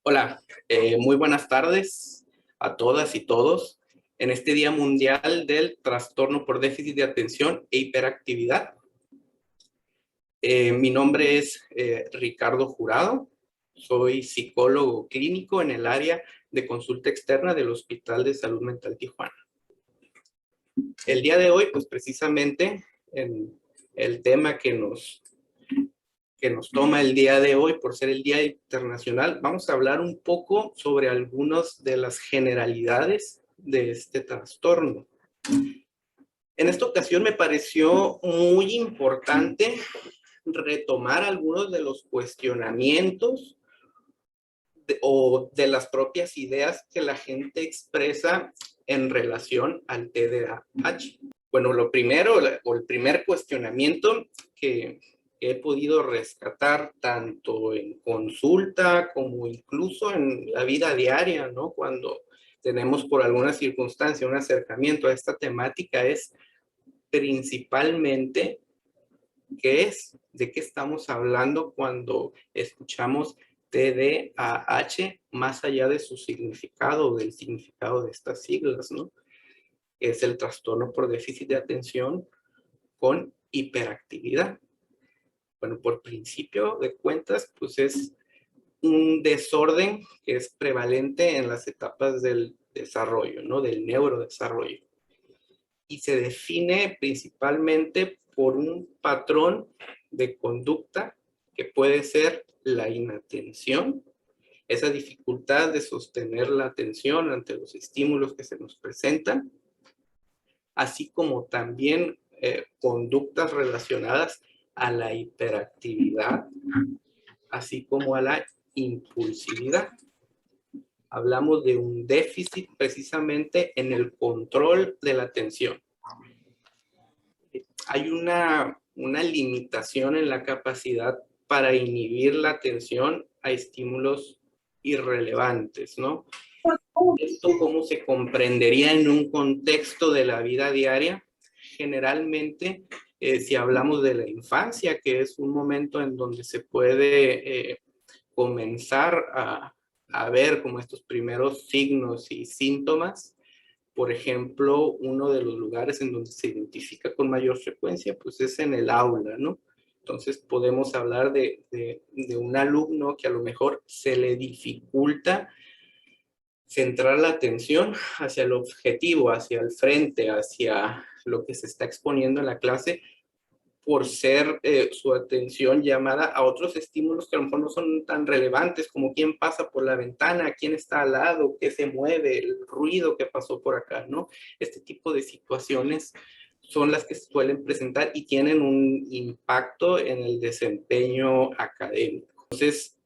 Hola, muy buenas tardes a todas y todos. En este Día Mundial del Trastorno por Déficit de Atención e Hiperactividad. Mi nombre es Ricardo Jurado. Soy psicólogo clínico en el área de consulta externa del Hospital de Salud Mental Tijuana. El día de hoy, pues precisamente, en el tema que nos toma el día de hoy por ser el Día Internacional, vamos a hablar un poco sobre algunas de las generalidades de este trastorno. En esta ocasión me pareció muy importante retomar algunos de los cuestionamientos o de las propias ideas que la gente expresa en relación al TDAH. Bueno, lo primero, o el primer cuestionamiento que he podido rescatar tanto en consulta como incluso en la vida diaria, ¿no? Cuando tenemos por alguna circunstancia un acercamiento a esta temática es principalmente ¿de qué estamos hablando cuando escuchamos TDAH más allá de su significado, del significado de estas siglas, ¿no? Es el trastorno por déficit de atención con hiperactividad. Bueno, por principio de cuentas, pues es un desorden que es prevalente en las etapas del desarrollo, ¿no? Del neurodesarrollo. Y se define principalmente por un patrón de conducta que puede ser la inatención, esa dificultad de sostener la atención ante los estímulos que se nos presentan, así como también conductas relacionadas a la hiperactividad, así como a la impulsividad. Hablamos de un déficit precisamente en el control de la atención. Hay una limitación en la capacidad para inhibir la atención a estímulos irrelevantes, ¿no? ¿Esto cómo se comprendería en un contexto de la vida diaria? Generalmente, si hablamos de la infancia, que es un momento en donde se puede comenzar a ver como estos primeros signos y síntomas. Por ejemplo, uno de los lugares en donde se identifica con mayor frecuencia, pues es en el aula, ¿no? Entonces podemos hablar de un alumno que a lo mejor se le dificulta centrar la atención hacia el objetivo, hacia el frente, hacia lo que se está exponiendo en la clase, por ser su atención llamada a otros estímulos que a lo mejor no son tan relevantes, como quién pasa por la ventana, quién está al lado, qué se mueve, el ruido que pasó por acá, ¿no? Este tipo de situaciones son las que se suelen presentar y tienen un impacto en el desempeño académico. Entonces,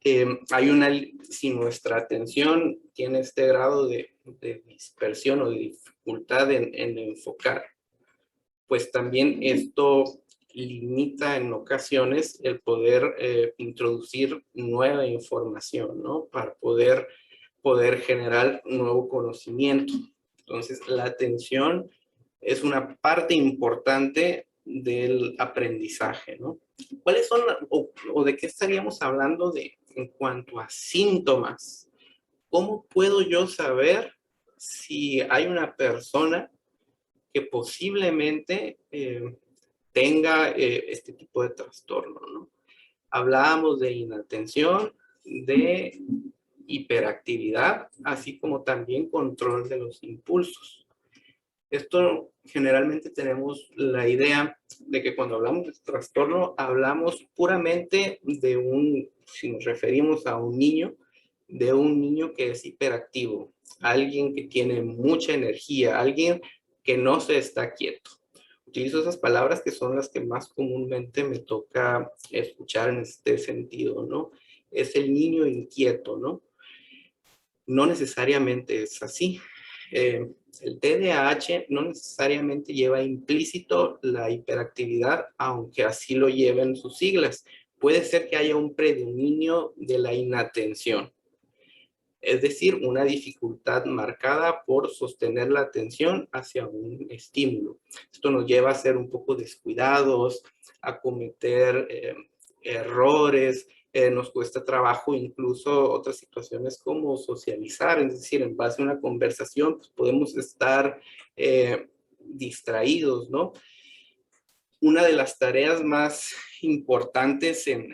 si nuestra atención tiene este grado de dispersión o de dificultad en enfocar, pues también esto limita en ocasiones el poder introducir nueva información, ¿no? Para poder generar nuevo conocimiento. Entonces, la atención es una parte importante del aprendizaje, ¿no? ¿Cuáles son, o de qué estaríamos hablando en cuanto a síntomas? ¿Cómo puedo yo saber si hay una persona que posiblemente tenga este tipo de trastorno, ¿no? Hablábamos de inatención, de hiperactividad, así como también control de los impulsos. Esto generalmente tenemos la idea de que cuando hablamos de trastorno, hablamos puramente si nos referimos a un niño, de un niño que es hiperactivo, alguien que tiene mucha energía, alguien que no se está quieto. Utilizo esas palabras que son las que más comúnmente me toca escuchar en este sentido, ¿no? Es el niño inquieto, ¿no? No necesariamente es así. El TDAH no necesariamente lleva implícito la hiperactividad, aunque así lo lleven sus siglas. Puede ser que haya un predominio de la inatención, es decir, una dificultad marcada por sostener la atención hacia un estímulo. Esto nos lleva a ser un poco descuidados, a cometer errores, nos cuesta trabajo incluso otras situaciones como socializar, es decir, en base a una conversación, pues podemos estar distraídos, ¿no? Una de las tareas más importantes en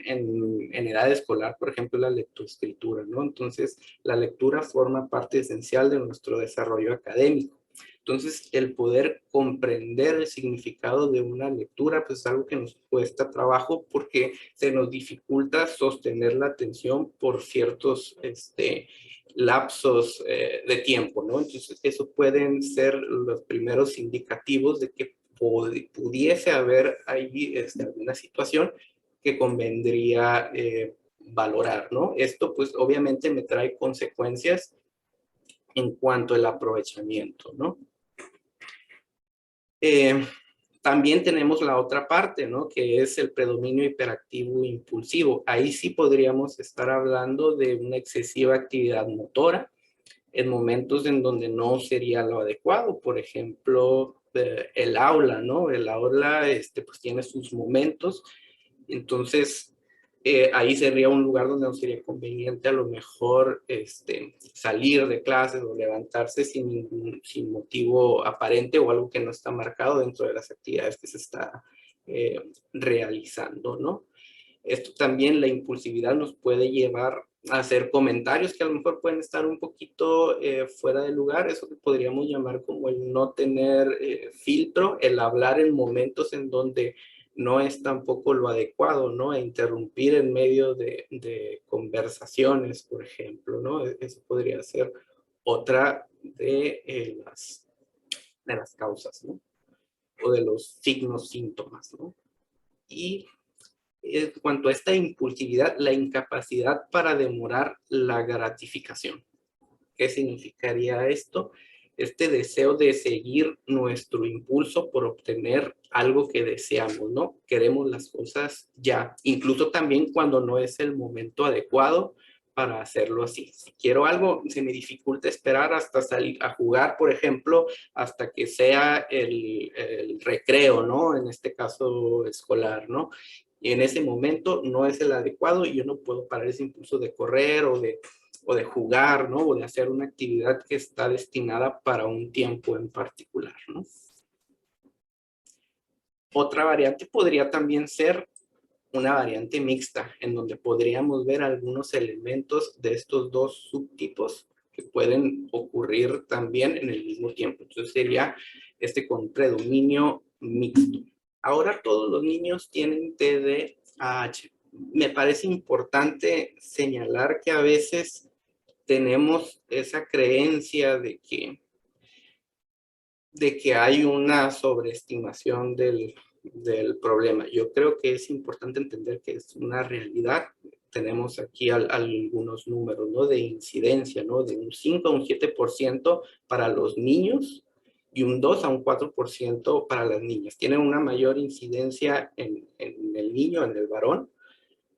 edad escolar, por ejemplo, es la lectoescritura, ¿no? Entonces, la lectura forma parte esencial de nuestro desarrollo académico. Entonces, el poder comprender el significado de una lectura, pues es algo que nos cuesta trabajo porque se nos dificulta sostener la atención por ciertos lapsos de tiempo, ¿no? Entonces, eso pueden ser los primeros indicativos de que pudiese haber ahí alguna situación que convendría valorar, ¿no? Esto pues obviamente me trae consecuencias en cuanto al aprovechamiento, ¿no? También tenemos la otra parte, ¿no? Que es el predominio hiperactivo impulsivo. Ahí sí podríamos estar hablando de una excesiva actividad motora en momentos en donde no sería lo adecuado. Por ejemplo, el aula, ¿no? El aula pues tiene sus momentos. Entonces, ahí sería un lugar donde no sería conveniente a lo mejor salir de clases o levantarse sin motivo aparente o algo que no está marcado dentro de las actividades que se está realizando, ¿no? Esto también, la impulsividad nos puede llevar a hacer comentarios que a lo mejor pueden estar un poquito fuera de lugar, eso que podríamos llamar como el no tener filtro, el hablar en momentos en donde no es tampoco lo adecuado, ¿no? E interrumpir en medio de conversaciones, por ejemplo, ¿no? Eso podría ser otra de las causas, ¿no? O de los signos, síntomas, ¿no? Y en cuanto a esta impulsividad, la incapacidad para demorar la gratificación. ¿Qué significaría esto? Este deseo de seguir nuestro impulso por obtener algo que deseamos, ¿no? Queremos las cosas ya, incluso también cuando no es el momento adecuado para hacerlo así. Si quiero algo, se me dificulta esperar hasta salir a jugar, por ejemplo, hasta que sea el recreo, ¿no? En este caso escolar, ¿no? Y en ese momento no es el adecuado y yo no puedo parar ese impulso de correr o de jugar, ¿no? O de hacer una actividad que está destinada para un tiempo en particular, ¿no? Otra variante podría también ser una variante mixta, en donde podríamos ver algunos elementos de estos dos subtipos que pueden ocurrir también en el mismo tiempo. Entonces sería con predominio mixto. Ahora todos los niños tienen TDAH. Me parece importante señalar que a veces tenemos esa creencia de que hay una sobreestimación del problema. Yo creo que es importante entender que es una realidad. Tenemos aquí algunos números, ¿no? De incidencia, ¿no? De un 5 a un 7% para los niños y un 2 a un 4% para las niñas. Tienen una mayor incidencia en el niño, en el varón.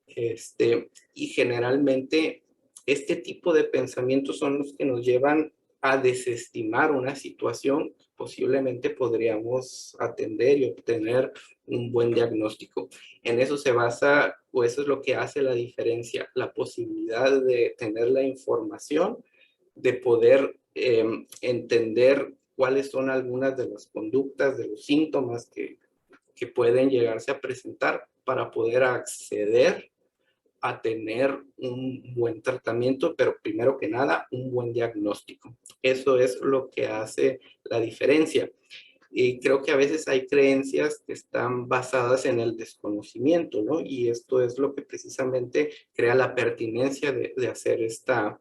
Y generalmente este tipo de pensamientos son los que nos llevan a desestimar una situación que posiblemente podríamos atender y obtener un buen diagnóstico. En eso se basa, o eso es lo que hace la diferencia, la posibilidad de tener la información, de poder entender cuáles son algunas de las conductas, de los síntomas que pueden llegarse a presentar para poder acceder a tener un buen tratamiento, pero primero que nada, un buen diagnóstico. Eso es lo que hace la diferencia. Y creo que a veces hay creencias que están basadas en el desconocimiento, ¿no? Y esto es lo que precisamente crea la pertinencia de hacer esta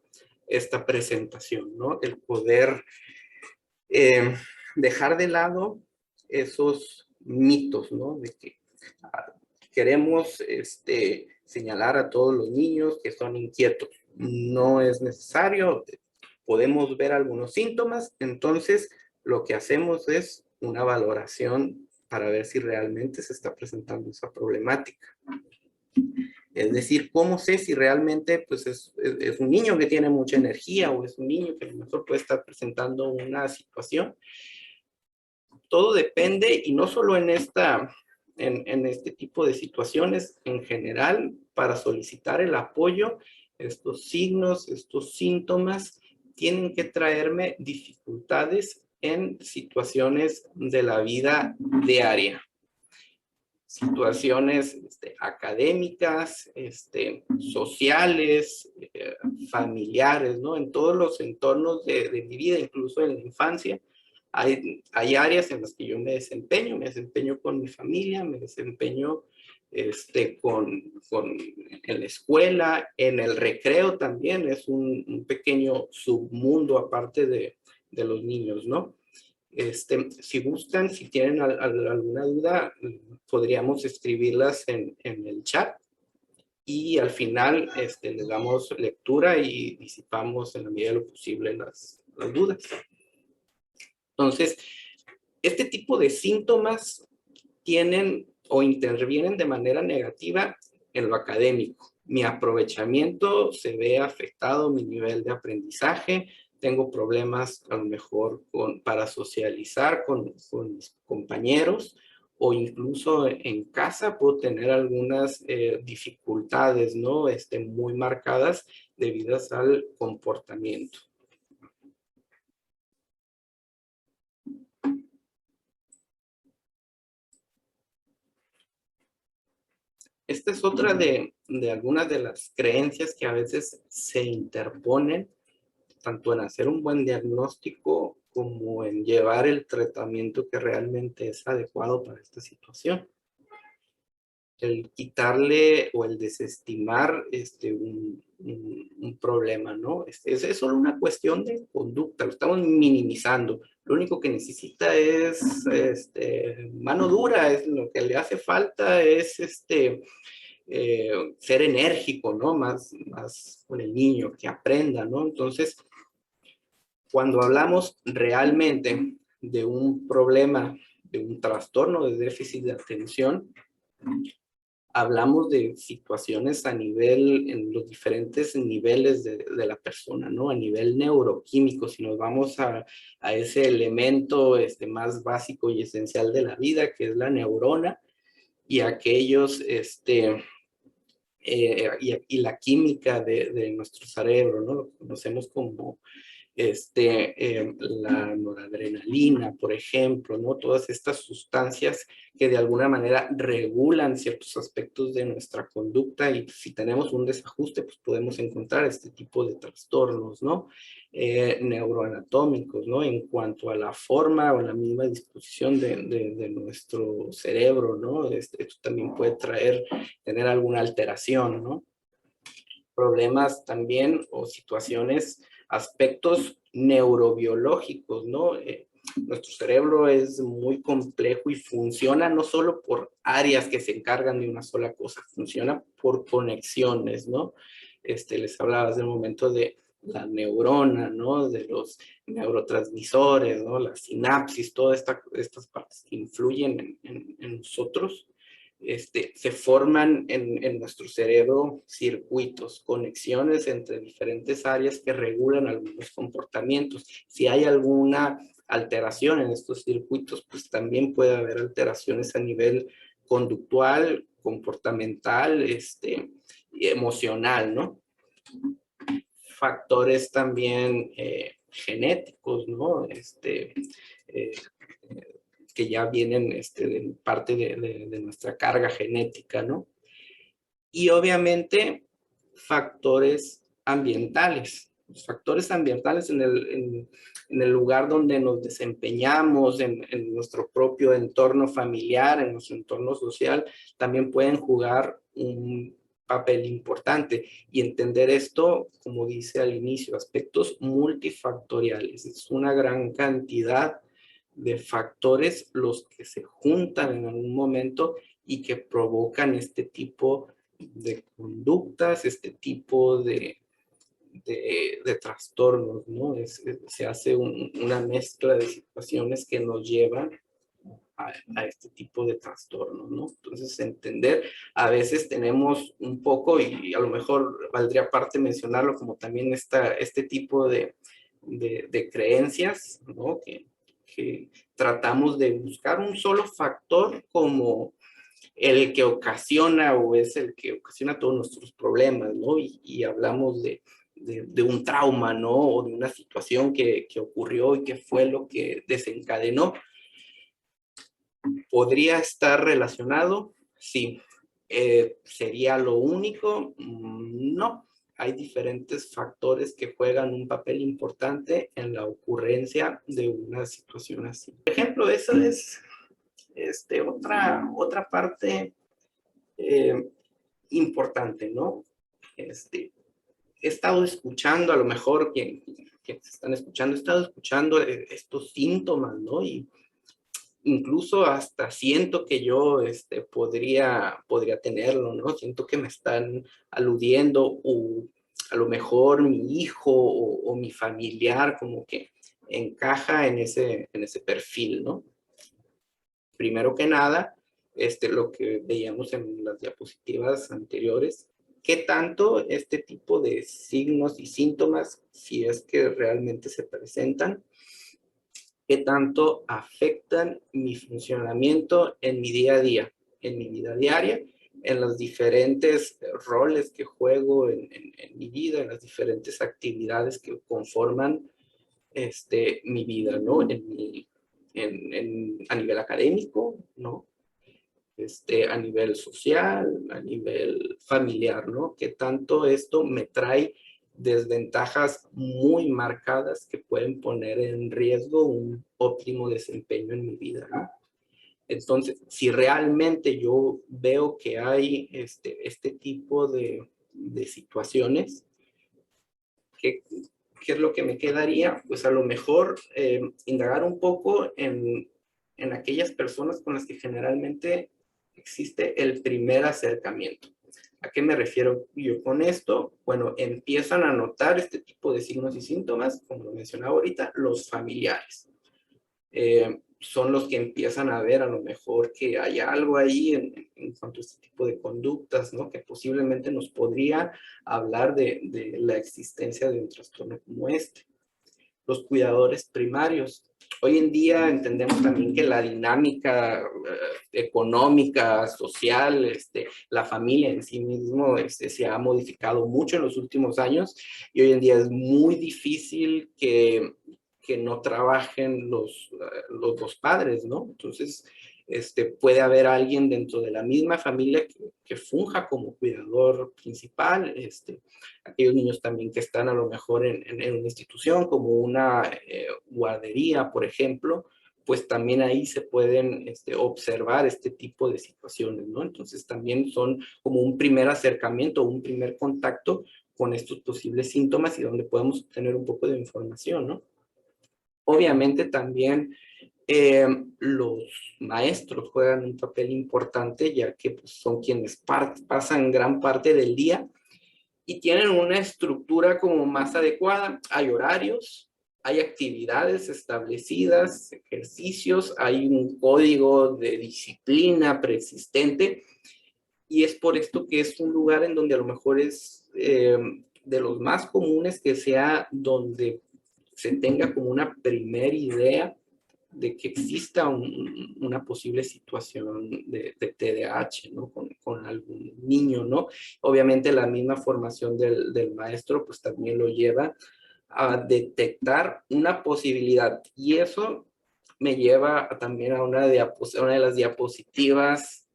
presentación, ¿no? El poder dejar de lado esos mitos, ¿no? De que queremos señalar a todos los niños que son inquietos. No es necesario, podemos ver algunos síntomas, entonces lo que hacemos es una valoración para ver si realmente se está presentando esa problemática. Es decir, ¿cómo sé si realmente pues, es un niño que tiene mucha energía o es un niño que a lo mejor puede estar presentando una situación? Todo depende, y no solo en este tipo de situaciones, en general, para solicitar el apoyo, estos signos, estos síntomas, tienen que traerme dificultades en situaciones de la vida diaria. Situaciones académicas, sociales, familiares, ¿no? En todos los entornos de mi vida, incluso en la infancia, hay áreas en las que yo me desempeño con mi familia, me desempeño en la escuela, en el recreo también, es un pequeño submundo aparte de los niños, ¿no? Si gustan, si tienen alguna duda, podríamos escribirlas en el chat y al final les damos lectura y disipamos en la medida de lo posible las dudas. Entonces, este tipo de síntomas tienen o intervienen de manera negativa en lo académico. Mi aprovechamiento se ve afectado, mi nivel de aprendizaje, tengo problemas a lo mejor para socializar con mis compañeros o incluso en casa puedo tener algunas dificultades, ¿no? Muy marcadas debido al comportamiento. Esta es otra de algunas de las creencias que a veces se interponen tanto en hacer un buen diagnóstico como en llevar el tratamiento que realmente es adecuado para esta situación. El quitarle o el desestimar un problema, ¿no? Es solo una cuestión de conducta, lo estamos minimizando. Lo único que necesita es mano dura, es lo que le hace falta es ser enérgico, ¿no? Más con el niño, que aprenda, ¿no? Entonces, cuando hablamos realmente de un problema, de un trastorno de déficit de atención, hablamos de situaciones en los diferentes niveles de la persona, ¿no? A nivel neuroquímico, si nos vamos a ese elemento más básico y esencial de la vida, que es la neurona, y aquellos, y la química de nuestro cerebro, ¿no? Lo conocemos como la noradrenalina, por ejemplo, ¿no? Todas estas sustancias que de alguna manera regulan ciertos aspectos de nuestra conducta y si tenemos un desajuste, pues podemos encontrar este tipo de trastornos, ¿no? Neuroanatómicos, ¿no? En cuanto a la forma o la misma disposición de nuestro cerebro, ¿no? Esto también puede tener alguna alteración, ¿no? Problemas también o situaciones, aspectos neurobiológicos, ¿no? Nuestro cerebro es muy complejo y funciona no solo por áreas que se encargan de una sola cosa, funciona por conexiones, ¿no? Les hablaba hace un momento de la neurona, ¿no? De los neurotransmisores, ¿no? La sinapsis, todas estas partes que influyen en nosotros. Se forman en nuestro cerebro circuitos, conexiones entre diferentes áreas que regulan algunos comportamientos. Si hay alguna alteración en estos circuitos, pues también puede haber alteraciones a nivel conductual, comportamental, y emocional, ¿no? Factores también genéticos, ¿no? Que ya vienen de parte de nuestra carga genética, ¿no? Y obviamente factores ambientales. Los factores ambientales en el lugar donde nos desempeñamos, en nuestro propio entorno familiar, en nuestro entorno social, también pueden jugar un papel importante. Y entender esto, como dice al inicio, aspectos multifactoriales. Es una gran cantidad de factores los que se juntan en algún momento y que provocan este tipo de conductas, este tipo de trastornos, ¿no? Se hace una mezcla de situaciones que nos llevan a este tipo de trastornos, ¿no? Entonces, entender, a veces tenemos un poco, y a lo mejor valdría parte mencionarlo, como también este tipo de creencias, ¿no? Que tratamos de buscar un solo factor como el que ocasiona o es el que ocasiona todos nuestros problemas, ¿no? Y hablamos de un trauma, ¿no? O de una situación que ocurrió y que fue lo que desencadenó. ¿Podría estar relacionado? Sí. ¿Sería lo único? No. Hay diferentes factores que juegan un papel importante en la ocurrencia de una situación así. Por ejemplo, eso es otra parte importante, ¿no? He estado escuchando, a lo mejor que están escuchando, he estado escuchando estos síntomas, ¿no? Y incluso hasta siento que yo podría tenerlo, ¿no? Siento que me están aludiendo, o a lo mejor mi hijo o mi familiar como que encaja en ese perfil, ¿no? Primero que nada, lo que veíamos en las diapositivas anteriores, qué tanto este tipo de signos y síntomas, si es que realmente se presentan, qué tanto afectan mi funcionamiento en mi día a día, en mi vida diaria, en los diferentes roles que juego en mi vida, en las diferentes actividades que conforman mi vida, ¿no? A nivel académico, ¿no? A nivel social, a nivel familiar, ¿no? Que tanto esto me trae desventajas muy marcadas que pueden poner en riesgo un óptimo desempeño en mi vida, ¿no? Entonces, si realmente yo veo que hay este tipo de situaciones, ¿qué es lo que me quedaría? Pues a lo mejor indagar un poco en aquellas personas con las que generalmente existe el primer acercamiento. ¿A qué me refiero yo con esto? Bueno, empiezan a notar este tipo de signos y síntomas, como lo mencionaba ahorita, los familiares. Son los que empiezan a ver a lo mejor que hay algo ahí en cuanto a este tipo de conductas, ¿no? Que posiblemente nos podría hablar de la existencia de un trastorno como este. Los cuidadores primarios. Hoy en día entendemos también que la dinámica económica, social, la familia en sí mismo se ha modificado mucho en los últimos años y hoy en día es muy difícil que no trabajen los dos padres, ¿no? Entonces, puede haber alguien dentro de la misma familia que funja como cuidador principal, aquellos niños también que están a lo mejor en una institución como una guardería, por ejemplo, pues también ahí se pueden observar este tipo de situaciones, ¿no? Entonces también son como un primer acercamiento, un primer contacto con estos posibles síntomas y donde podemos obtener un poco de información, ¿no? Obviamente también los maestros juegan un papel importante, ya que pues, son quienes pasan gran parte del día y tienen una estructura como más adecuada. Hay horarios, hay actividades establecidas, ejercicios, hay un código de disciplina preexistente y es por esto que es un lugar en donde a lo mejor es de los más comunes que sea donde se tenga como una primera idea de que exista una posible situación de TDAH, ¿no? Con algún niño, ¿no? Obviamente la misma formación del maestro, pues también lo lleva a detectar una posibilidad. Y eso me lleva también a una de las diapositivas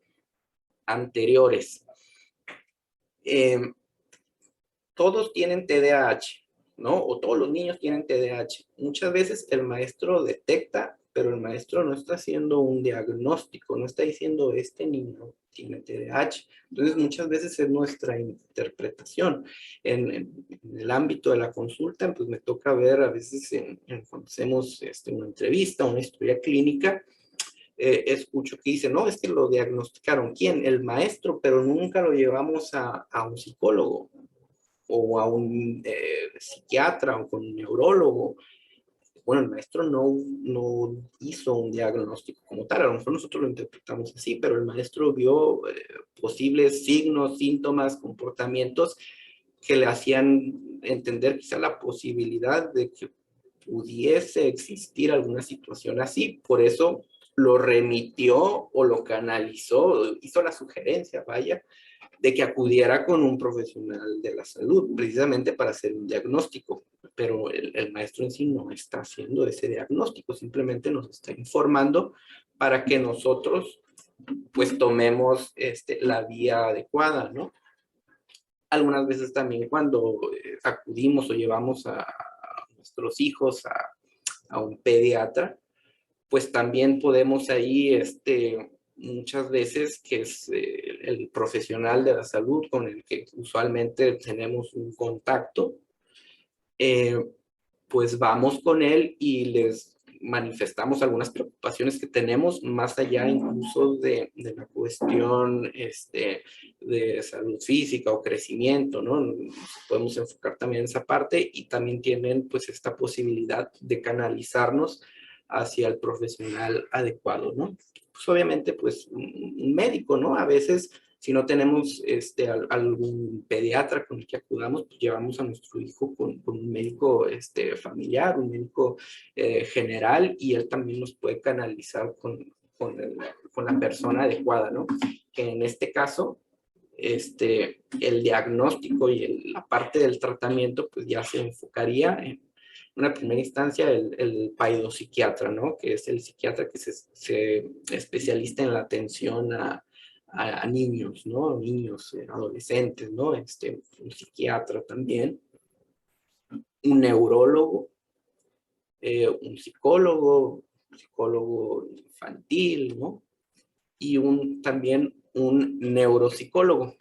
anteriores. Todos tienen TDAH, ¿no? O todos los niños tienen TDAH. Muchas veces el maestro detecta, pero el maestro no está haciendo un diagnóstico, no está diciendo este niño tiene TDAH. Entonces muchas veces es nuestra interpretación. En el ámbito de la consulta, pues me toca ver a veces cuando hacemos una entrevista, una historia clínica, escucho que dicen, no, es que lo diagnosticaron. ¿Quién? El maestro, pero nunca lo llevamos a un psicólogo o a un psiquiatra o con un neurólogo. Bueno, el maestro no hizo un diagnóstico como tal, a lo mejor nosotros lo interpretamos así, pero el maestro vio posibles signos, síntomas, comportamientos que le hacían entender quizá la posibilidad de que pudiese existir alguna situación así. Por eso lo remitió o lo canalizó, hizo la sugerencia, vaya, de que acudiera con un profesional de la salud, precisamente para hacer un diagnóstico. Pero el maestro en sí no está haciendo ese diagnóstico, simplemente nos está informando para que nosotros pues tomemos la vía adecuada, ¿no? Algunas veces también cuando acudimos o llevamos a nuestros hijos a un pediatra, pues también podemos ahí, muchas veces, que es el profesional de la salud con el que usualmente tenemos un contacto, eh, pues vamos con él y les manifestamos algunas preocupaciones que tenemos, más allá incluso de la cuestión de salud física o crecimiento, ¿no? Podemos enfocar también en esa parte y también tienen pues esta posibilidad de canalizarnos hacia el profesional adecuado, ¿no? Pues obviamente pues un médico, ¿no? A veces si no tenemos algún pediatra con el que acudamos, pues llevamos a nuestro hijo con un médico familiar, un médico general, y él también nos puede canalizar con la persona adecuada, ¿no? Que en este caso, el diagnóstico y la parte del tratamiento, pues ya se enfocaría en una primera instancia el paidopsiquiatra, ¿no? Que es el psiquiatra que se especialista en la atención a niños, ¿no? Niños, adolescentes, ¿no? Un psiquiatra también, un neurólogo, un psicólogo infantil, ¿no? Y también un neuropsicólogo,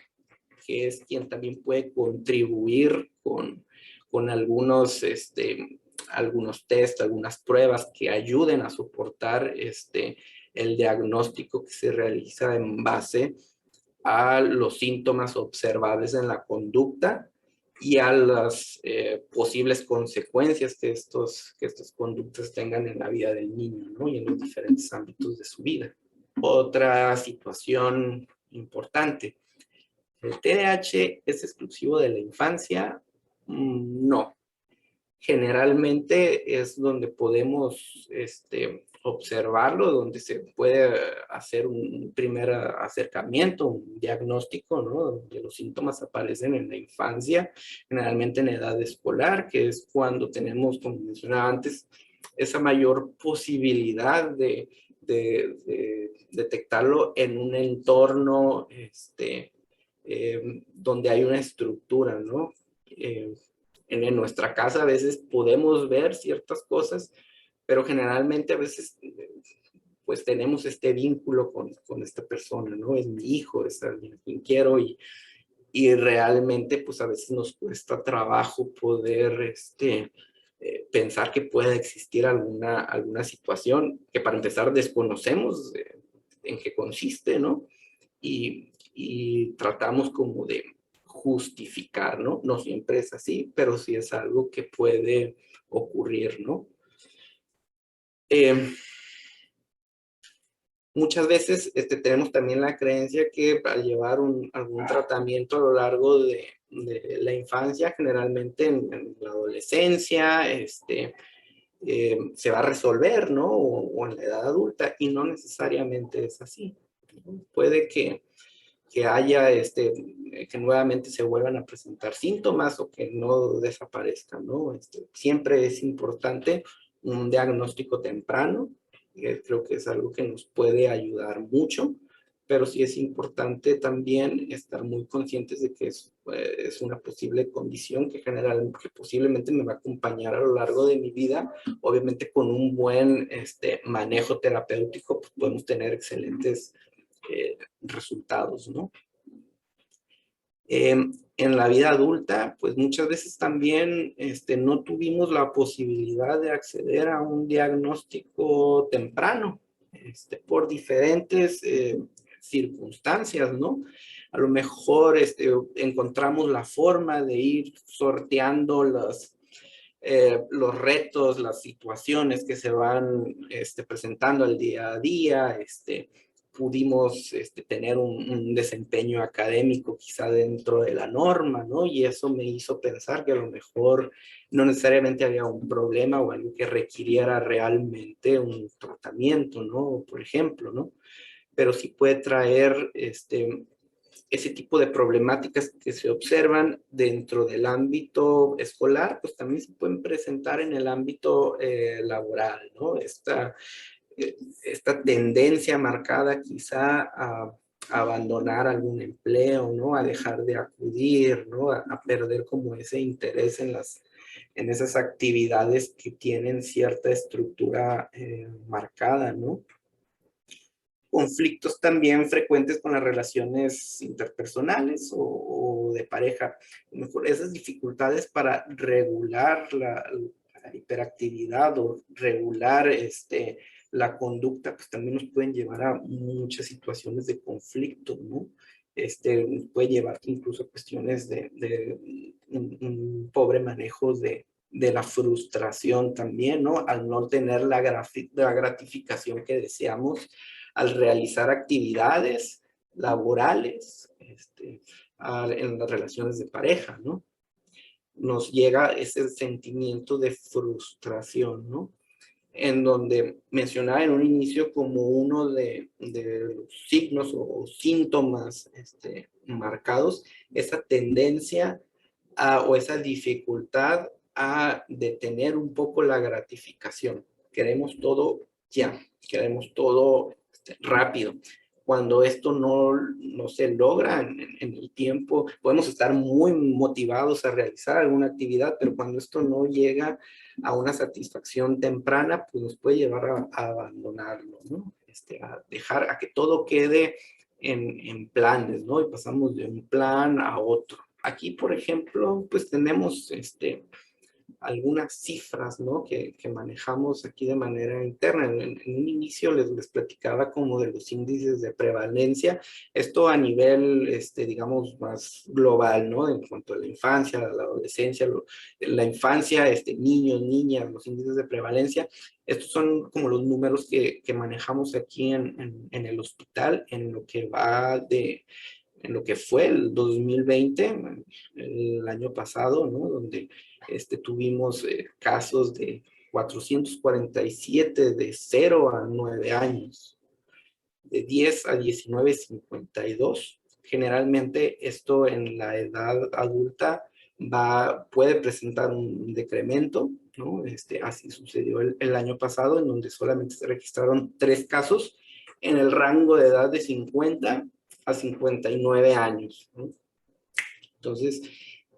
que es quien también puede contribuir con algunos test, algunas pruebas que ayuden a soportar el diagnóstico que se realiza en base a los síntomas observables en la conducta y a las posibles consecuencias que estas conductas tengan en la vida del niño, ¿no? Y en los diferentes ámbitos de su vida. Otra situación importante. ¿El TDAH es exclusivo de la infancia? No. Generalmente es donde podemos observarlo, donde se puede hacer un primer acercamiento, un diagnóstico, ¿no? Donde los síntomas aparecen en la infancia, generalmente en edad escolar, que es cuando tenemos, como mencionaba antes, esa mayor posibilidad de detectarlo en un entorno donde hay una estructura, ¿no? En nuestra casa a veces podemos ver ciertas cosas, pero generalmente a veces pues tenemos este vínculo con esta persona, ¿no? Es mi hijo, es alguien a quien quiero y realmente pues a veces nos cuesta trabajo poder pensar que pueda existir alguna situación que para empezar desconocemos en qué consiste, ¿no? Y tratamos como de justificar, ¿no? No siempre es así, pero sí es algo que puede ocurrir, ¿no? Muchas veces tenemos también la creencia que para llevar algún tratamiento a lo largo de la infancia, generalmente en la adolescencia, se va a resolver, ¿no? O en la edad adulta, y no necesariamente es así, ¿no? Puede que haya, que nuevamente se vuelvan a presentar síntomas o que no desaparezcan, ¿no? Siempre es importante un diagnóstico temprano, creo que es algo que nos puede ayudar mucho, pero sí es importante también estar muy conscientes de que es una posible condición que posiblemente me va a acompañar a lo largo de mi vida. Obviamente con un buen manejo terapéutico pues podemos tener excelentes resultados, ¿no? En la vida adulta, pues muchas veces también no tuvimos la posibilidad de acceder a un diagnóstico temprano, por diferentes circunstancias, ¿no? A lo mejor encontramos la forma de ir sorteando los retos, las situaciones que se van presentando al día a día, pudimos tener un desempeño académico quizá dentro de la norma, ¿no? Y eso me hizo pensar que a lo mejor no necesariamente había un problema o algo que requiriera realmente un tratamiento, ¿no? Por ejemplo, ¿no? Pero sí puede traer ese tipo de problemáticas que se observan dentro del ámbito escolar, pues también se pueden presentar en el ámbito laboral, ¿no? Esta tendencia marcada quizá a abandonar algún empleo, ¿no? A dejar de acudir, ¿no? A perder como ese interés en esas actividades que tienen cierta estructura marcada, ¿no? Conflictos también frecuentes con las relaciones interpersonales o de pareja. Mejor esas dificultades para regular la hiperactividad o regular la conducta, pues también nos pueden llevar a muchas situaciones de conflicto, ¿no? Puede llevar incluso a cuestiones de un pobre manejo de la frustración también, ¿no? Al no tener la gratificación que deseamos al realizar actividades laborales en las relaciones de pareja, ¿no? Nos llega ese sentimiento de frustración, ¿no? En donde mencionaba en un inicio como uno de los signos o síntomas marcados, esa tendencia o esa dificultad a detener un poco la gratificación. Queremos todo ya, queremos todo rápido. Cuando esto no se logra en el tiempo, podemos estar muy motivados a realizar alguna actividad, pero cuando esto no llega a una satisfacción temprana, pues nos puede llevar a abandonarlo, ¿no? A dejar a que todo quede en planes, ¿no? Y pasamos de un plan a otro. Aquí, por ejemplo, pues tenemos algunas cifras, ¿no? Que manejamos aquí de manera interna. En un inicio les platicaba como de los índices de prevalencia, esto a nivel, digamos, más global, ¿no? En cuanto a la infancia, a la adolescencia, la infancia, niños, niñas, los índices de prevalencia. Estos son como los números que manejamos aquí en el hospital, en lo que va en lo que fue el 2020, el año pasado, ¿no? Donde tuvimos casos de 447 de 0 a 9 años, de 10 a 19, 52. Generalmente esto en la edad adulta puede presentar un decremento, ¿no? Así sucedió el año pasado, en donde solamente se registraron 3 casos en el rango de edad de 50 a 59 años, ¿no? Entonces,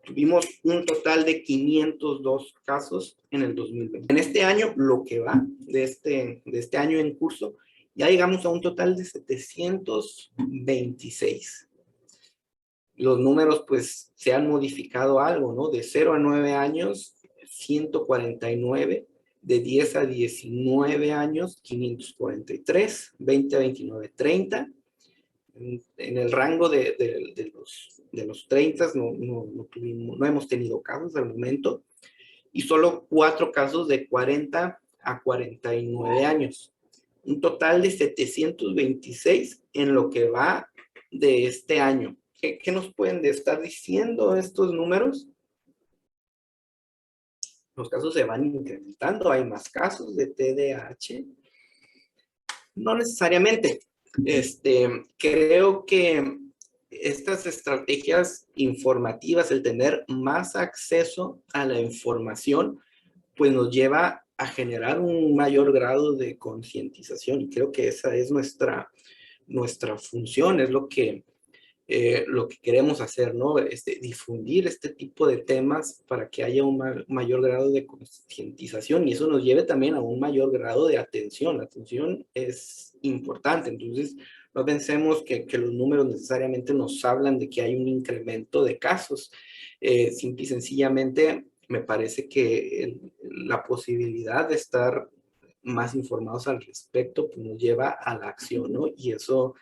tuvimos un total de 502 casos en el 2020. En este año, lo que va de este año en curso, ya llegamos a un total de 726. Los números, pues, se han modificado algo, ¿no? De 0 a 9 años, 149. De 10 a 19 años, 543. 20 a 29, 30. En el rango de los 30 no hemos tenido casos al momento, y solo 4 casos de 40 a 49 años. Un total de 726 en lo que va de este año. ¿Qué nos pueden estar diciendo estos números? Los casos se van incrementando, hay más casos de TDAH. No necesariamente. Creo que estas estrategias informativas, el tener más acceso a la información, pues nos lleva a generar un mayor grado de concientización, y creo que esa es nuestra función, es lo que queremos hacer, ¿no? Difundir este tipo de temas para que haya un mayor grado de concientización, y eso nos lleve también a un mayor grado de atención. La atención es importante, entonces no pensemos que los números necesariamente nos hablan de que hay un incremento de casos. Simple y sencillamente me parece que la posibilidad de estar más informados al respecto pues nos lleva a la acción, ¿no? Y eso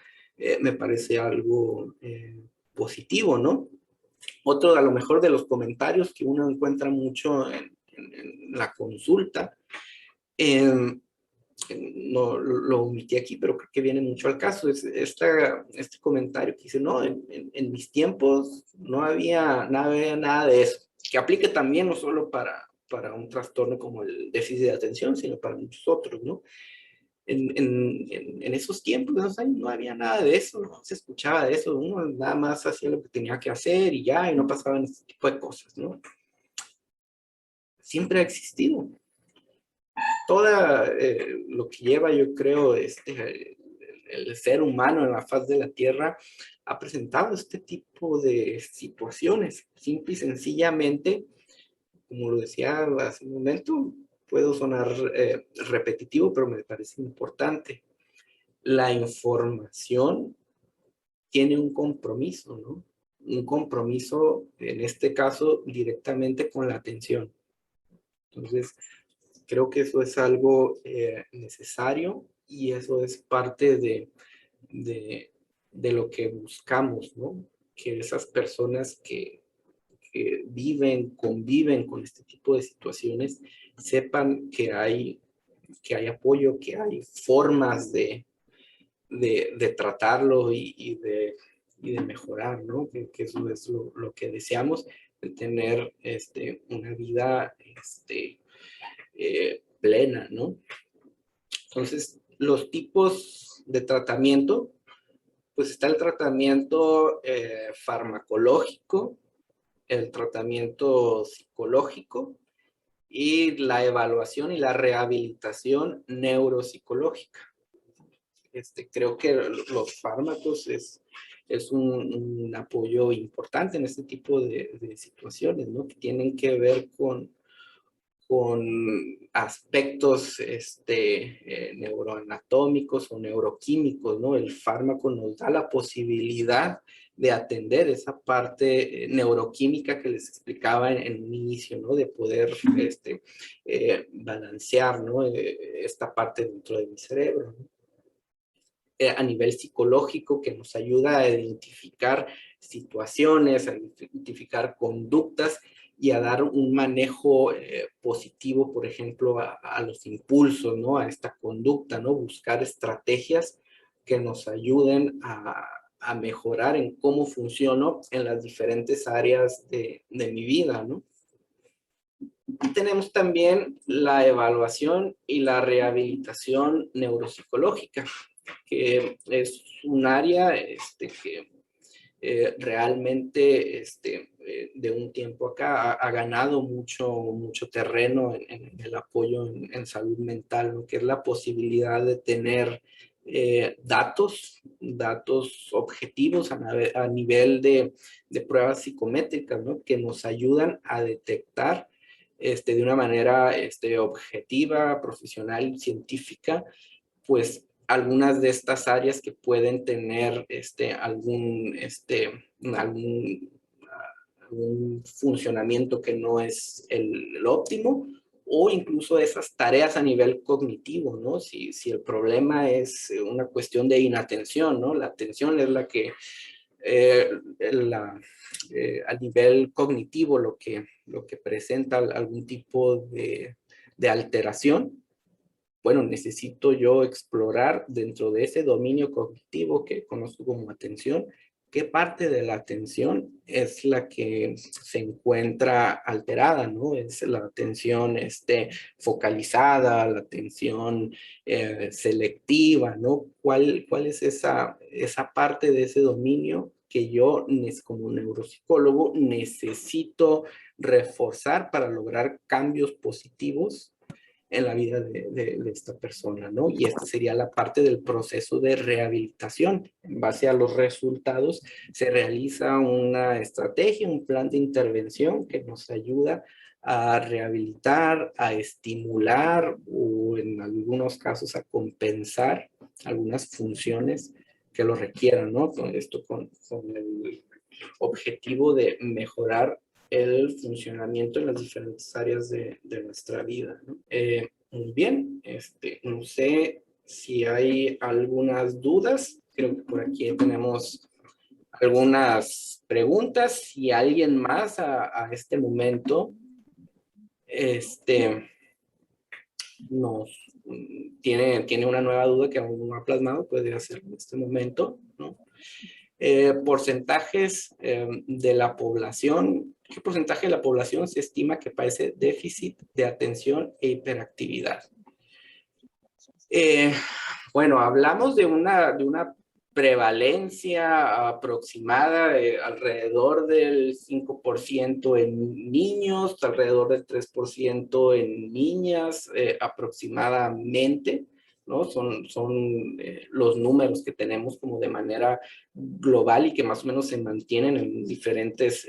me parece algo positivo, ¿no? Otro, a lo mejor, de los comentarios que uno encuentra mucho en la consulta, no lo omití aquí, pero creo que viene mucho al caso, es este comentario que dice, no, en mis tiempos no había nada de eso, que aplique también no solo para un trastorno como el déficit de atención, sino para muchos otros, ¿no? En esos tiempos, en esos años, no había nada de eso, no se escuchaba de eso, uno nada más hacía lo que tenía que hacer y ya, y no pasaban ese tipo de cosas, ¿no? Siempre ha existido. Toda lo que lleva, yo creo, el ser humano en la faz de la Tierra ha presentado este tipo de situaciones, simple y sencillamente, como lo decía hace un momento, puedo sonar repetitivo, pero me parece importante. La información tiene un compromiso, ¿no? Un compromiso, en este caso, directamente con la atención. Entonces, creo que eso es algo necesario y eso es parte de lo que buscamos, ¿no? Que esas personas que conviven con este tipo de situaciones, sepan que hay apoyo, que hay formas de tratarlo y de mejorar, ¿no? Que eso es lo que deseamos, de tener una vida plena, ¿no? Entonces, los tipos de tratamiento, pues está el tratamiento farmacológico, el tratamiento psicológico y la evaluación y la rehabilitación neuropsicológica. Creo que los fármacos es un apoyo importante en este tipo de situaciones, ¿no? Que tienen que ver con aspectos neuroanatómicos o neuroquímicos, ¿no? El fármaco nos da la posibilidad de atender esa parte neuroquímica que les explicaba en un inicio, ¿no? De poder balancear, ¿no? Esta parte dentro de mi cerebro, ¿no? A nivel psicológico, que nos ayuda a identificar situaciones, a identificar conductas y a dar un manejo positivo, por ejemplo, a los impulsos, ¿no? A esta conducta, ¿no? Buscar estrategias que nos ayuden a mejorar en cómo funciono en las diferentes áreas de mi vida, ¿no? Y tenemos también la evaluación y la rehabilitación neuropsicológica, que es un área que realmente de un tiempo acá ha ganado mucho terreno en el apoyo en salud mental, ¿no? Que es la posibilidad de tener datos objetivos a nivel de pruebas psicométricas, ¿no? Que nos ayudan a detectar de una manera objetiva, profesional, científica, pues algunas de estas áreas que pueden tener algún funcionamiento que no es el óptimo, o incluso esas tareas a nivel cognitivo, ¿no? Si el problema es una cuestión de inatención, ¿no? La atención es la que a nivel cognitivo lo que presenta algún tipo de alteración. Bueno, necesito yo explorar dentro de ese dominio cognitivo que conozco como atención, qué parte de la atención es la que se encuentra alterada, ¿no? Es la atención focalizada, la atención selectiva, ¿no? ¿Cuál es esa parte de ese dominio que yo, como neuropsicólogo, necesito reforzar para lograr cambios positivos en la vida de esta persona, ¿no? Y esta sería la parte del proceso de rehabilitación. En base a los resultados se realiza una estrategia, un plan de intervención que nos ayuda a rehabilitar, a estimular o en algunos casos a compensar algunas funciones que lo requieran, ¿no? Esto con el objetivo de mejorar el funcionamiento en las diferentes áreas de nuestra vida, ¿no? Muy bien, no sé si hay algunas dudas, creo que por aquí tenemos algunas preguntas, si alguien más a este momento tiene una nueva duda que aún no ha plasmado, puede hacerlo en este momento, ¿no? Porcentajes de la población. ¿Qué porcentaje de la población se estima que padece déficit de atención e hiperactividad? Bueno, hablamos de una prevalencia aproximada de alrededor del 5% en niños, alrededor del 3% en niñas aproximadamente, ¿no? Son los números que tenemos como de manera global y que más o menos se mantienen en diferentes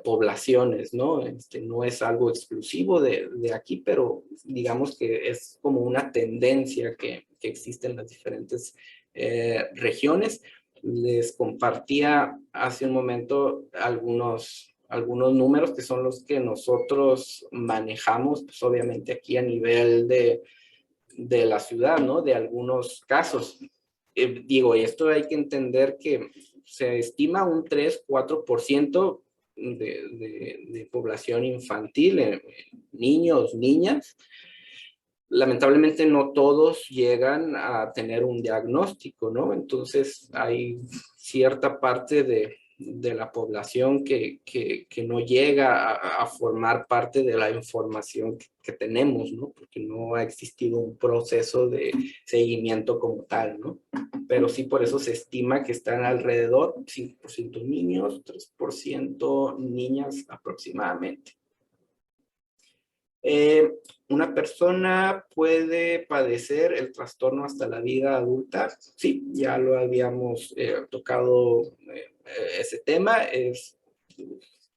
poblaciones, ¿no? No es algo exclusivo de aquí, pero digamos que es como una tendencia que existe en las diferentes regiones. Les compartía hace un momento algunos números que son los que nosotros manejamos, pues obviamente aquí a nivel de la ciudad, ¿no? De algunos casos. Digo, esto hay que entender que se estima un 3-4% de población infantil, niños, niñas. Lamentablemente no todos llegan a tener un diagnóstico, ¿no? Entonces hay cierta parte de la población que no llega a formar parte de la información que tenemos, ¿no? Porque no ha existido un proceso de seguimiento como tal, ¿no? Pero sí por eso se estima que están alrededor 5% niños, 3% niñas aproximadamente. ¿Una persona puede padecer el trastorno hasta la vida adulta? Sí, ya lo habíamos tocado ese tema.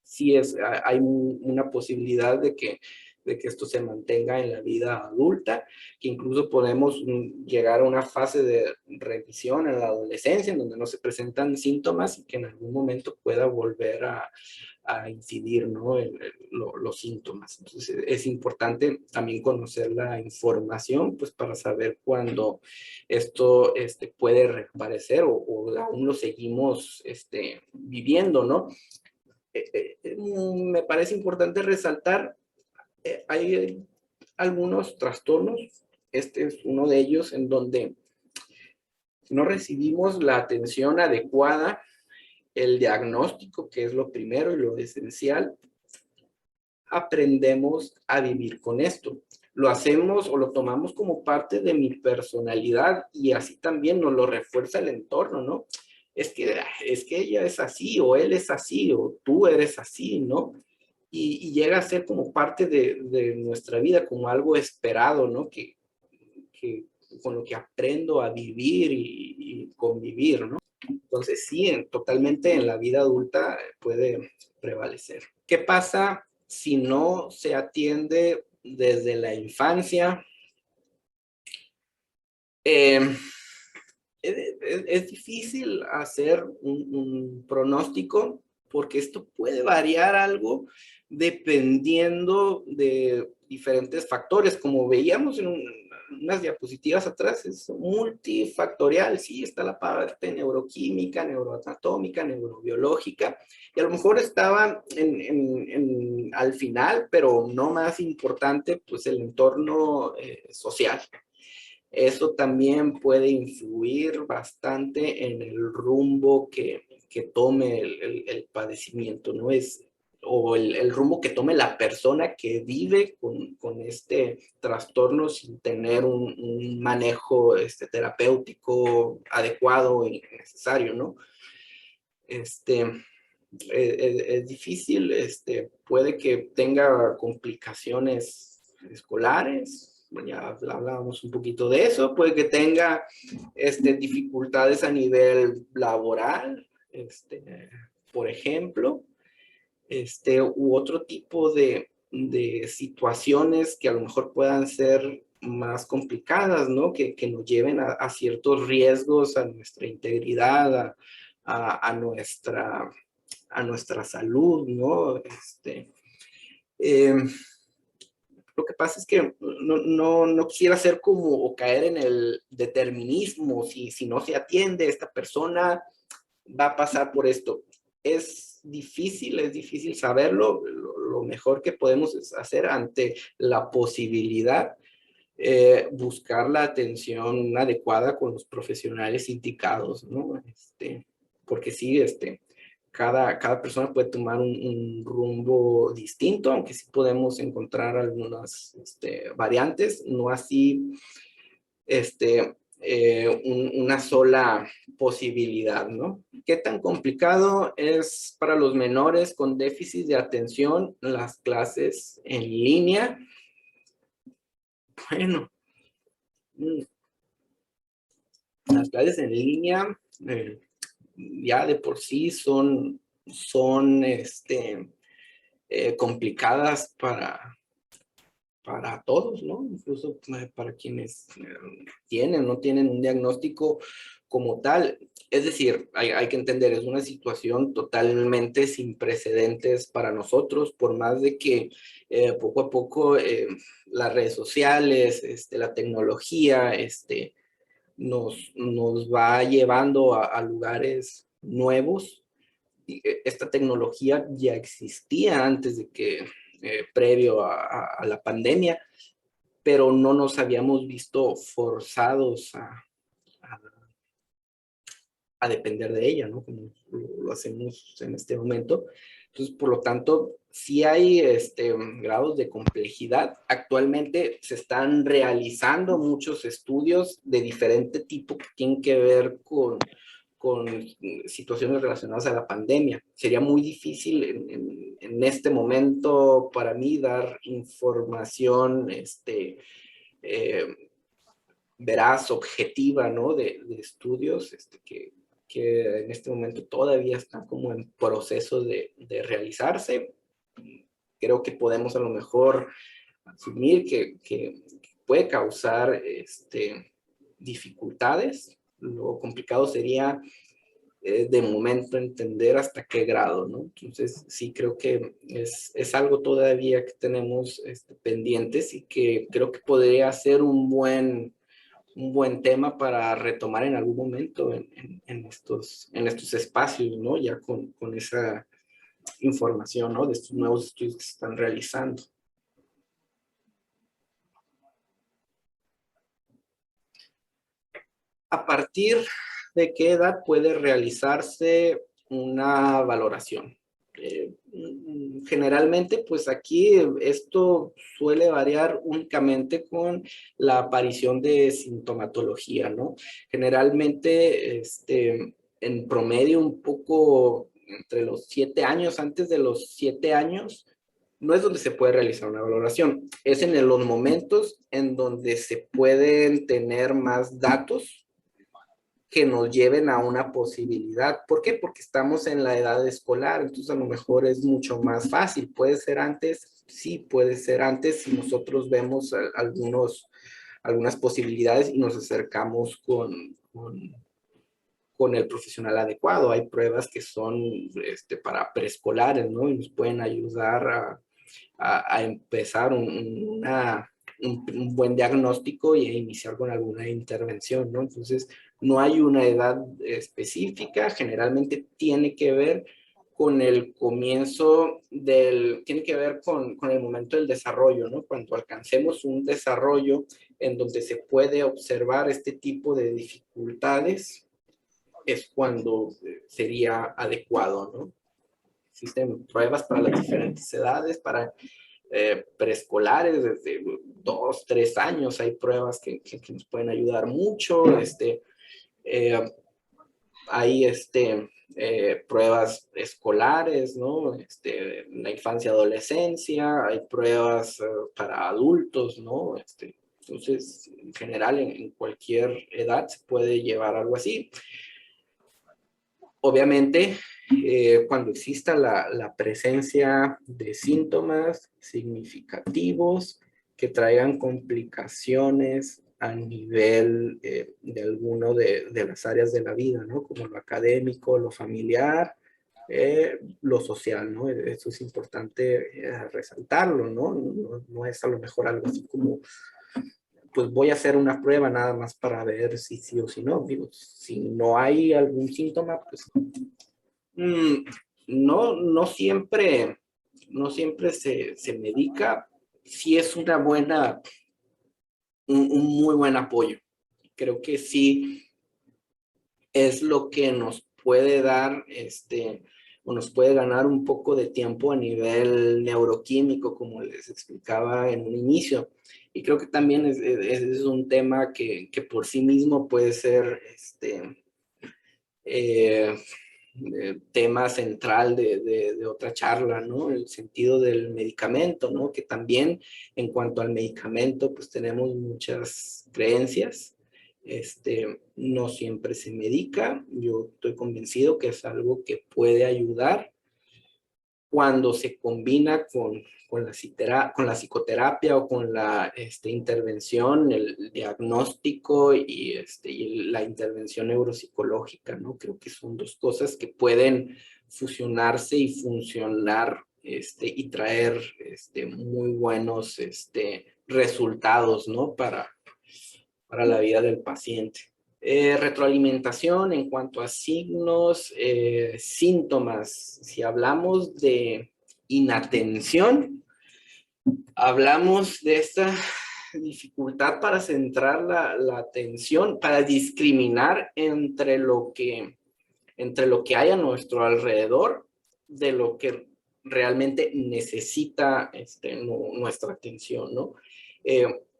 Sí, hay una posibilidad de que esto se mantenga en la vida adulta, que incluso podemos llegar a una fase de revisión en la adolescencia, en donde no se presentan síntomas y que en algún momento pueda volver a incidir, ¿no? Los síntomas. Entonces es importante también conocer la información, pues para saber cuándo esto puede reaparecer o aún lo seguimos viviendo, ¿no? Me parece importante resaltar, hay algunos trastornos, este es uno de ellos en donde no recibimos la atención adecuada, el diagnóstico, que es lo primero y lo esencial, aprendemos a vivir con esto. Lo hacemos o lo tomamos como parte de mi personalidad y así también nos lo refuerza el entorno, ¿no? Es que ella es así, o él es así, o tú eres así, ¿no? Y llega a ser como parte de nuestra vida, como algo esperado, ¿no? Que con lo que aprendo a vivir y convivir, ¿no? Entonces sí, totalmente en la vida adulta puede prevalecer. ¿Qué pasa si no se atiende desde la infancia? Es difícil hacer un pronóstico porque esto puede variar algo dependiendo de diferentes factores. Como veíamos en unas diapositivas atrás, es multifactorial. Sí, está la parte neuroquímica, neuroanatómica, neurobiológica, y a lo mejor estaba al final, pero no más importante, pues el entorno social. Eso también puede influir bastante en el rumbo que tome el padecimiento, ¿no? O el rumbo que tome la persona que vive con este trastorno sin tener un manejo terapéutico adecuado y necesario, ¿no? Es difícil, puede que tenga complicaciones escolares, ya hablábamos un poquito de eso, puede que tenga dificultades a nivel laboral, por ejemplo, u otro tipo de situaciones que a lo mejor puedan ser más complicadas, ¿no? Que nos lleven a ciertos riesgos a nuestra integridad, a nuestra salud, ¿no? Lo que pasa es que no quisiera ser como o caer en el determinismo. Si no se atiende, esta persona va a pasar por esto. Es difícil saberlo. lo mejor que podemos hacer ante la posibilidad, buscar la atención adecuada con los profesionales indicados, ¿no? Porque sí, cada persona puede tomar un rumbo distinto, aunque sí podemos encontrar algunas variantes, no así una sola posibilidad, ¿no? ¿Qué tan complicado es para los menores con déficit de atención las clases en línea? Bueno, las clases en línea ya de por sí son complicadas para todos, ¿no? Incluso para quienes no tienen un diagnóstico como tal. Es decir, hay que entender, es una situación totalmente sin precedentes para nosotros, por más de que poco a poco las redes sociales, la tecnología, nos va llevando a lugares nuevos. Esta tecnología ya existía antes de que, previo a la pandemia, pero no nos habíamos visto forzados a depender de ella, ¿no? Como lo hacemos en este momento. Entonces, por lo tanto, sí hay grados de complejidad. Actualmente se están realizando muchos estudios de diferente tipo que tienen que ver con situaciones relacionadas a la pandemia. Sería muy difícil en este momento para mí dar información veraz, objetiva, ¿no? De estudios que en este momento todavía están como en proceso de realizarse. Creo que podemos a lo mejor asumir que puede causar dificultades. Lo complicado sería de momento entender hasta qué grado, ¿no? Entonces sí creo que es algo todavía que tenemos pendientes y que creo que podría ser un buen tema para retomar en algún momento en estos espacios, ¿no? Ya con esa información, ¿no? De estos nuevos estudios que se están realizando. ¿A partir de qué edad puede realizarse una valoración? Generalmente, pues aquí esto suele variar únicamente con la aparición de sintomatología, ¿no? Generalmente, en promedio, un poco entre los 7 años, antes de los 7 años, no es donde se puede realizar una valoración, es en los momentos en donde se pueden tener más datos que nos lleven a una posibilidad. ¿Por qué? Porque estamos en la edad escolar, entonces a lo mejor es mucho más fácil. ¿Puede ser antes? Sí, puede ser antes si nosotros vemos algunas posibilidades y nos acercamos con el profesional adecuado. Hay pruebas que son para preescolares, ¿no? Y nos pueden ayudar a empezar un buen diagnóstico y a iniciar con alguna intervención, ¿no? Entonces, no hay una edad específica, generalmente tiene que ver con el comienzo tiene que ver con el momento del desarrollo, ¿no? Cuando alcancemos un desarrollo en donde se puede observar este tipo de dificultades, es cuando sería adecuado, ¿no? Existen pruebas para las diferentes edades, para preescolares, desde 2, 3 años, hay pruebas que nos pueden ayudar mucho, hay pruebas escolares, ¿no? La infancia, adolescencia, hay pruebas para adultos, ¿no? Entonces, en general, en cualquier edad se puede llevar algo así. Obviamente, cuando exista la presencia de síntomas significativos que traigan complicaciones a nivel de alguno de las áreas de la vida, ¿no? Como lo académico, lo familiar, lo social, ¿no? Eso es importante resaltarlo, ¿no? No es a lo mejor algo así como pues voy a hacer una prueba nada más para ver si sí o si no. Digo, si no hay algún síntoma, pues no siempre no siempre se medica, sí es un muy buen apoyo. Creo que sí es lo que nos puede dar, o nos puede ganar un poco de tiempo a nivel neuroquímico, como les explicaba en un inicio. Y creo que también es un tema que por sí mismo puede ser tema central de otra charla, ¿no? El sentido del medicamento, ¿no? Que también en cuanto al medicamento, pues tenemos muchas creencias. No siempre se medica. Yo estoy convencido que es algo que puede ayudar cuando se combina con la psicoterapia o con la intervención, el diagnóstico y la intervención neuropsicológica, ¿no? Creo que son dos cosas que pueden fusionarse y funcionar y traer muy buenos resultados, ¿no? Para la vida del paciente. Retroalimentación en cuanto a signos, síntomas. Si hablamos de inatención, hablamos de esta dificultad para centrar la atención, para discriminar entre lo que hay a nuestro alrededor, de lo que realmente necesita nuestra atención, ¿no?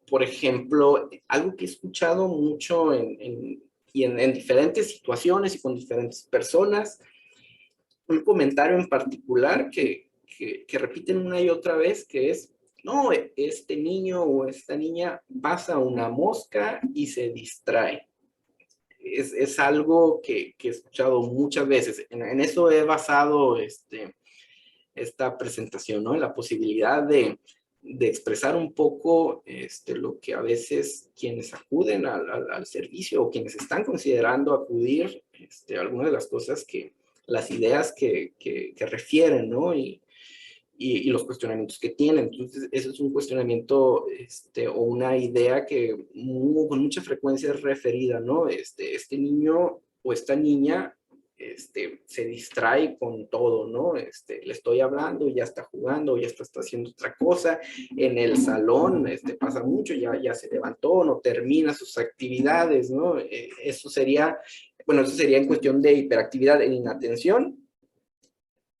Por ejemplo, algo que he escuchado mucho en diferentes situaciones y con diferentes personas, un comentario en particular que repiten una y otra vez, que es, no, este niño o esta niña pasa una mosca y se distrae. Es algo que he escuchado muchas veces. En eso he basado esta presentación, ¿no? En la posibilidad de expresar un poco lo que a veces quienes acuden al servicio o quienes están considerando acudir, algunas de las cosas las ideas que refieren, ¿no? Y los cuestionamientos que tienen. Entonces, eso es un cuestionamiento o una idea que con mucha frecuencia es referida, ¿no? Este niño o esta niña se distrae con todo, ¿no? Le estoy hablando, ya está jugando, ya está haciendo otra cosa. En el salón pasa mucho, ya se levantó, no termina sus actividades, ¿no? Eso sería en cuestión de hiperactividad en inatención.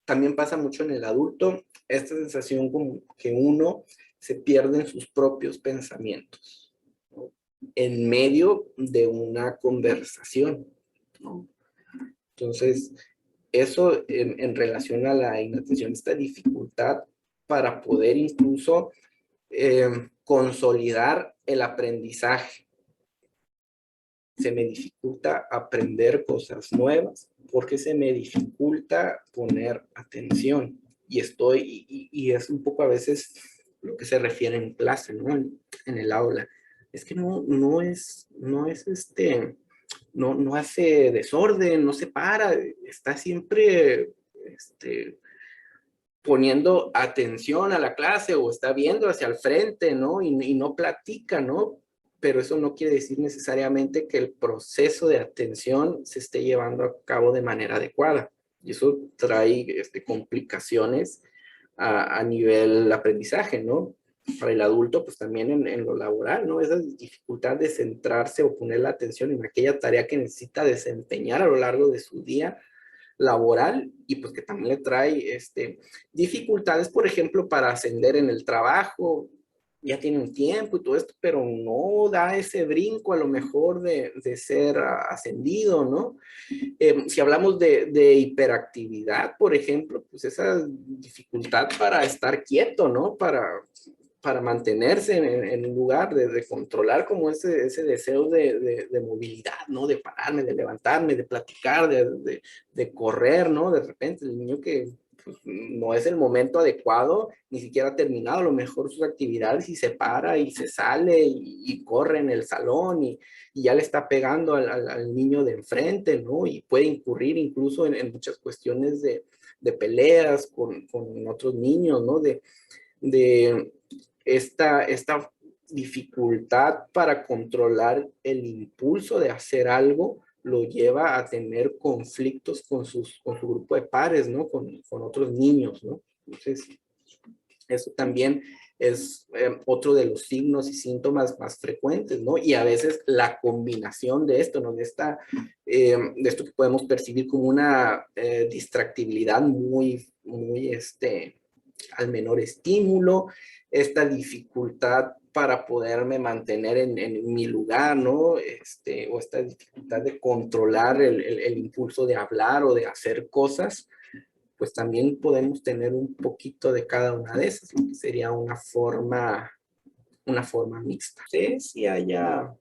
También pasa mucho en el adulto, esta sensación como que uno se pierde en sus propios pensamientos, ¿no? En medio de una conversación, ¿no? Entonces, eso en relación a la inatención, esta dificultad para poder incluso consolidar el aprendizaje. Se me dificulta aprender cosas nuevas porque se me dificulta poner atención. Y es un poco a veces lo que se refiere en clase, ¿no? En el aula. Es que no hace desorden, no se para, está siempre poniendo atención a la clase o está viendo hacia el frente, ¿no? Y no platica, ¿no? Pero eso no quiere decir necesariamente que el proceso de atención se esté llevando a cabo de manera adecuada. Y eso trae complicaciones a nivel aprendizaje, ¿no? Para el adulto, pues también en lo laboral, ¿no? Esa dificultad de centrarse o poner la atención en aquella tarea que necesita desempeñar a lo largo de su día laboral, y pues que también le trae dificultades, por ejemplo, para ascender en el trabajo. Ya tiene un tiempo y todo esto, pero no da ese brinco a lo mejor de ser ascendido, ¿no? Si hablamos de hiperactividad, por ejemplo, pues esa dificultad para estar quieto, ¿no? Para mantenerse en un lugar, de controlar como ese deseo de movilidad, ¿no? De pararme, de levantarme, de platicar, de correr, ¿no? De repente el niño que pues, no es el momento adecuado, ni siquiera ha terminado a lo mejor sus actividades y se para y se sale y corre en el salón y ya le está pegando al niño de enfrente, ¿no? Y puede incurrir incluso en muchas cuestiones de peleas con otros niños, ¿no? De esta dificultad para controlar el impulso de hacer algo lo lleva a tener conflictos con su grupo de pares, ¿no? Con otros niños, ¿no? Entonces, Eso también es otro de los signos y síntomas más frecuentes, ¿no? Y a veces la combinación de esto, ¿no? De esto que podemos percibir como una distractibilidad al menor estímulo, esta dificultad para poderme mantener en mi lugar, ¿no? O esta dificultad de controlar el impulso de hablar o de hacer cosas, pues también podemos tener un poquito de cada una de esas, lo que sería una forma mixta. No sé si haya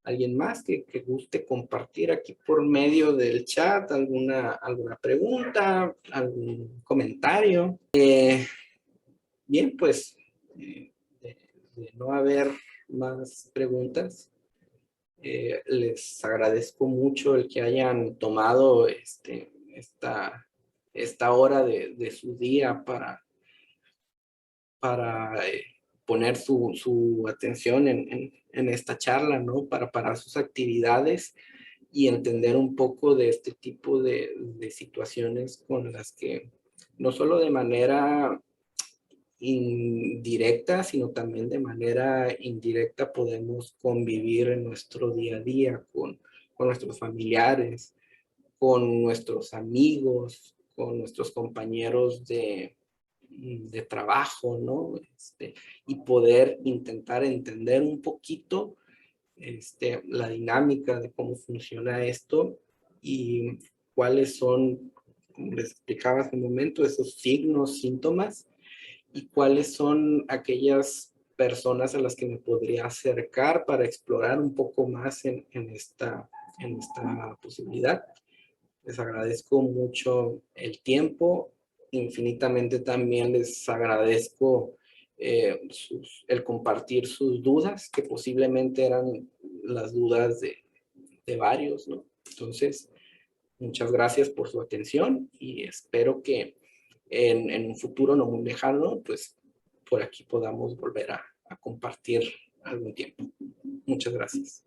alguien más que guste compartir aquí por medio del chat alguna pregunta, algún comentario. Bien, pues de no haber más preguntas, les agradezco mucho el que hayan tomado esta hora de su día para poner su atención en esta charla, ¿no? Para parar sus actividades y entender un poco de este tipo de situaciones con las que no solo de manera indirecta, sino también de manera indirecta podemos convivir en nuestro día a día con nuestros familiares, con nuestros amigos, con nuestros compañeros de trabajo, ¿no? Y poder intentar entender un poquito la dinámica de cómo funciona esto y cuáles son, como les explicaba hace un momento, esos signos, síntomas y cuáles son aquellas personas a las que me podría acercar para explorar un poco más en esta posibilidad. Les agradezco mucho el tiempo, infinitamente también les agradezco el compartir sus dudas, que posiblemente eran las dudas de varios, ¿no? Entonces, muchas gracias por su atención y espero que en un futuro no muy lejano, pues por aquí podamos volver a compartir algún tiempo. Muchas gracias.